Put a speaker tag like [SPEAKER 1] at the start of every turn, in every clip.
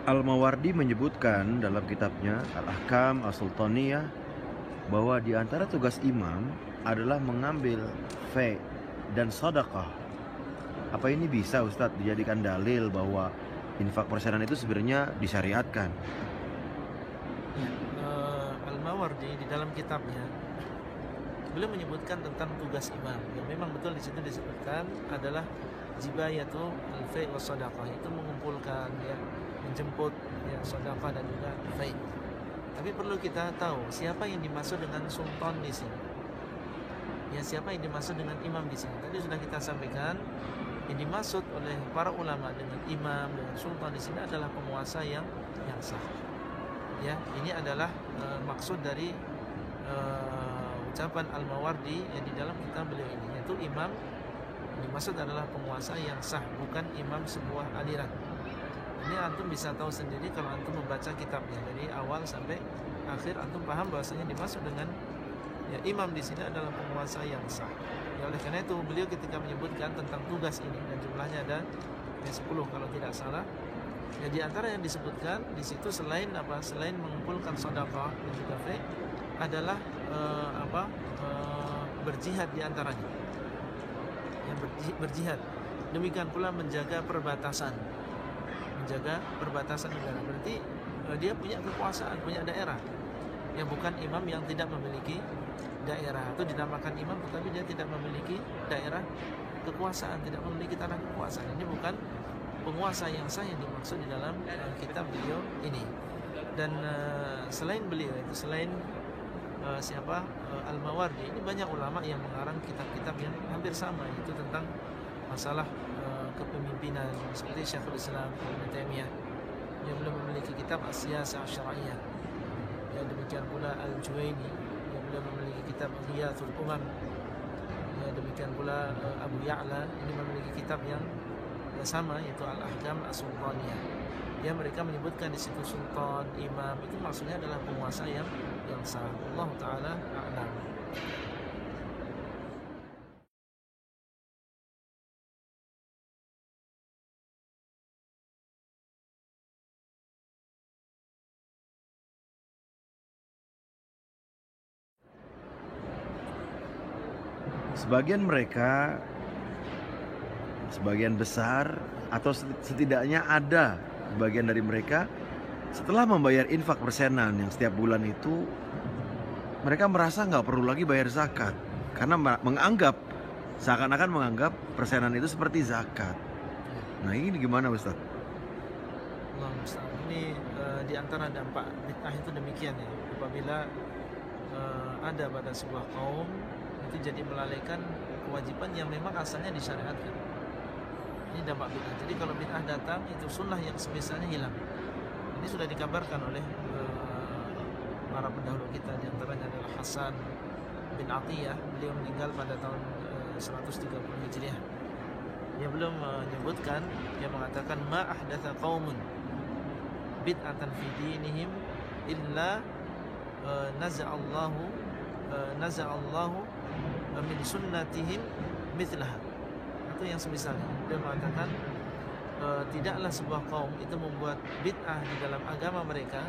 [SPEAKER 1] Al-Mawardi menyebutkan dalam kitabnya Al-Ahkam As-Sultaniyah bahwa di antara tugas imam adalah mengambil fe dan sedekah. Apa ini bisa Ustadz dijadikan dalil bahwa infak persenan itu sebenarnya disyariatkan?
[SPEAKER 2] Ya, Al-Mawardi di dalam kitabnya beliau menyebutkan tentang tugas imam. Yang memang betul di situ disebutkan adalah jibayatu al-fai wa sadaqah, itu mengumpulkan, ya, menjemput, ya, sedekah dan juga fai. Tapi perlu kita tahu siapa yang dimaksud dengan sultan di sini. Ya, siapa yang dimaksud dengan imam di sini? Tadi sudah kita sampaikan, yang dimaksud oleh para ulama dengan imam, dengan sultan di sini adalah penguasa yang sah. Ya, ini adalah maksud dari ucapan Al-Mawardi yang di dalam kitab beliau ini, yaitu imam dimaksud adalah penguasa yang sah, bukan imam sebuah aliran. Ini antum bisa tahu sendiri kalau antum membaca kitabnya dari awal sampai akhir, antum paham bahwasanya dimaksud dengan ya imam di sini adalah penguasa yang sah. Ya, oleh karena itu beliau ketika menyebutkan tentang tugas ini, dan jumlahnya ada 10 kalau tidak salah. Ya, di antara yang disebutkan di situ selain apa? Selain mengumpulkan sedekah dan juga fai, adalah berjihad di antaranya. Ya, berjihad. Demikian pula menjaga perbatasan negara. Berarti dia punya kekuasaan, punya daerah. Ya, bukan imam yang tidak memiliki daerah, atau dinamakan imam tetapi dia tidak memiliki daerah kekuasaan, tidak memiliki tanah kekuasaan. Ini bukan penguasa yang sah yang dimaksud di dalam kitab beliau ini. Dan selain beliau itu, selain Al-Mawardi, ini banyak ulama yang mengarang kitab-kitab yang hampir sama, yaitu tentang masalah kepemimpinan, seperti Syekhul Islam Ibnu Taimiyah yang belum memiliki kitab As-Siyasah Asy-Syar'iyyah. Ya, demikian pula Al-Juwaini yang belum memiliki kitab Ghiyathul Umam. Ya, demikian pula Abu Ya'la ini memiliki kitab yang sama, yaitu Al-Ahkam As-Sultaniyah. Ya, mereka menyebutkan di situ sultan, imam, itu maksudnya adalah penguasa yang sah. Allah Ta'ala a'lam.
[SPEAKER 1] Sebagian besar atau setidaknya ada sebagian dari mereka setelah membayar infak persenan yang setiap bulan itu, mereka merasa nggak perlu lagi bayar zakat karena seakan-akan menganggap persenan itu seperti zakat. Nah, ini gimana Ustaz?
[SPEAKER 2] Allah musta'an. Ini di antara dampak bid'ah itu demikian, ya. Apabila ada pada sebuah kaum itu jadi melalaikan kewajiban yang memang asalnya disyariatkan. Ini dampak bid'ah. Jadi kalau bid'ah datang, itu sunnah yang semisalnya hilang. Ini sudah dikabarkan oleh para pendahulu kita, di antaranya adalah Hasan bin Atiyah. Beliau meninggal pada tahun 130 Hijriah. Dia belum menyebutkan, dia mengatakan ma ahdatha qaumun bid'atan fi dinihim illa naza'allahu min sunnatihim mithlaha. Itu yang semisalnya. Dia mengatakan tidaklah sebuah kaum itu membuat bid'ah di dalam agama mereka,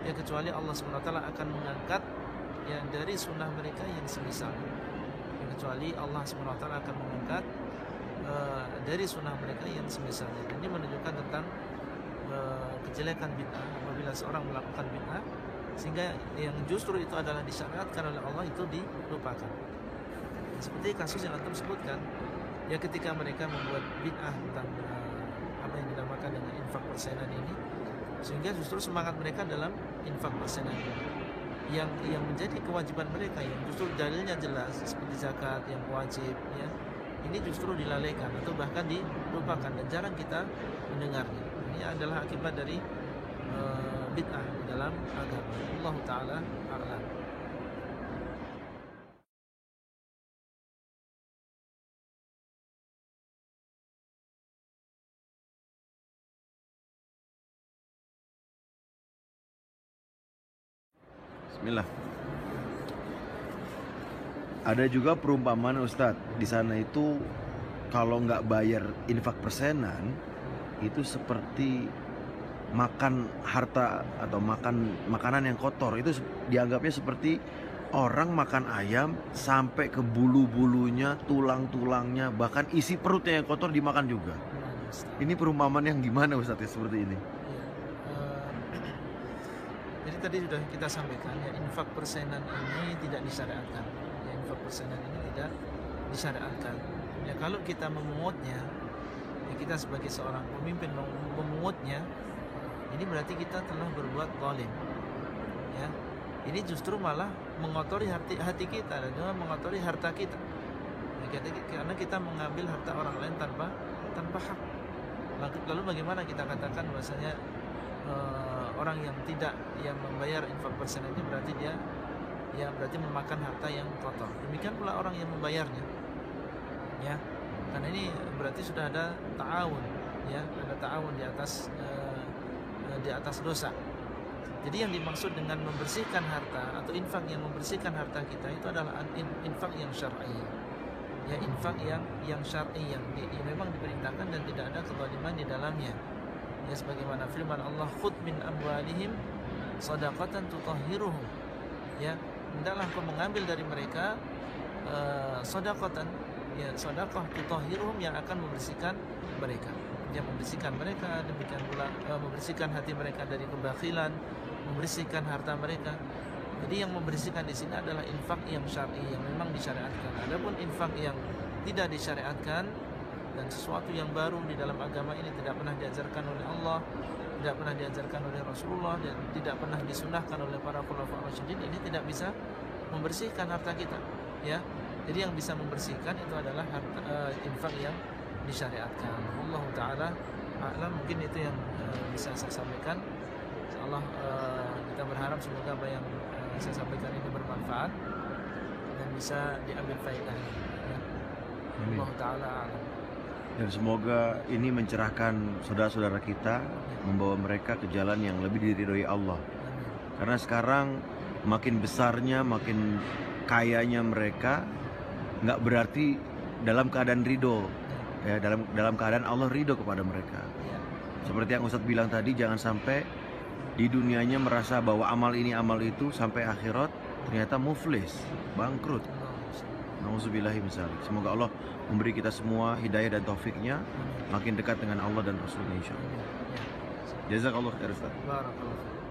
[SPEAKER 2] ya, kecuali Allah SWT akan mengangkat yang dari sunnah mereka yang semisal. Ya, kecuali Allah SWT akan mengangkat dari sunnah mereka yang semisalnya. Ini menunjukkan tentang kejelekan bid'ah apabila seorang melakukan bid'ah, sehingga yang justru itu adalah disyariatkan oleh Allah itu dilupakan. Seperti kasus yang antum sebutkan, ya, ketika mereka membuat bid'ah tentang apa yang dinamakan dengan infak persenan ini, sehingga justru semangat mereka dalam infak persenan yang menjadi kewajiban mereka, yang justru dalilnya jelas seperti zakat yang wajib, ya, ini justru dilalaikan atau bahkan dilupakan dan jarang kita mendengarnya. Ini adalah akibat dari bid'ah dalam agama. Allah Ta'ala a'lam.
[SPEAKER 1] Bismillah. Ada juga perumpamaan Ustadz, di sana itu kalau nggak bayar infak persenan itu seperti makan harta atau makan makanan yang kotor itu dianggapnya seperti orang makan ayam sampai ke bulu-bulunya, tulang-tulangnya, bahkan isi perutnya yang kotor dimakan juga. Ini perumpamaan yang gimana Ustaz ya seperti ini?
[SPEAKER 2] Jadi tadi sudah kita sampaikan ya, infak persenan ini tidak disyariatkan. Ya, infak persenan ini tidak disyariatkan. Ya kalau kita memungutnya, ya kita sebagai seorang pemimpin memungutnya, ini berarti kita telah berbuat zalim. Ya, ini justru malah mengotori hati kita dan juga mengotori harta kita. Ya, karena kita mengambil harta orang lain tanpa hak. Lalu bagaimana kita katakan bahwasanya orang yang membayar infak persenan ini berarti dia berarti memakan harta yang kotor. Demikian pula orang yang membayarnya. Ya. Karena ini berarti sudah ada ta'awun, ya, ada ta'awun di atas dosa. Jadi yang dimaksud dengan membersihkan harta atau infak yang membersihkan harta kita itu adalah infak yang syar'i. Ya, infak yang syar'i yang memang diperintahkan dan tidak ada kezaliman di dalamnya. Ya, sebagaimana firman Allah, khudh min amwalihim shadaqatan tutahhiruhum. Ya, hendaklah kau mengambil dari mereka shadaqatan, ya, sedekah tutahhiruhum yang akan membersihkan mereka. Yang membersihkan mereka, demikian pula membersihkan hati mereka dari kebakhilan, membersihkan harta mereka. Jadi yang membersihkan di sini adalah infak yang syar'i yang memang disyariatkan. Adapun infak yang tidak disyariatkan dan sesuatu yang baru di dalam agama ini tidak pernah diajarkan oleh Allah, tidak pernah diajarkan oleh Rasulullah, dan tidak pernah disunahkan oleh para khulafaur rasyidin, ini tidak bisa membersihkan harta kita, ya. Jadi yang bisa membersihkan itu adalah infak yang disyariatkan. Allah Ta'ala a'lam, mungkin itu yang bisa saya sampaikan. InsyaAllah kita berharap semoga apa yang saya sampaikan ini bermanfaat dan bisa diambil faedahnya. Ya. Allah Ta'ala a'lam.
[SPEAKER 1] Dan semoga ini mencerahkan saudara-saudara kita, membawa mereka ke jalan yang lebih diridhoi Allah. Karena sekarang makin besarnya, makin kayanya mereka, nggak berarti dalam keadaan ridho, ya, dalam keadaan Allah ridho kepada mereka. Seperti yang Ustadz bilang tadi, jangan sampai di dunianya merasa bahwa amal ini amal itu, sampai akhirat ternyata muflis, bangkrut. Nauzubillahi min dzalik. Semoga Allah memberi kita semua hidayah dan taufiknya, makin dekat dengan Allah dan Rasulnya insyaallah. Jazakallah khair Ustaz.
[SPEAKER 2] Barakallahu.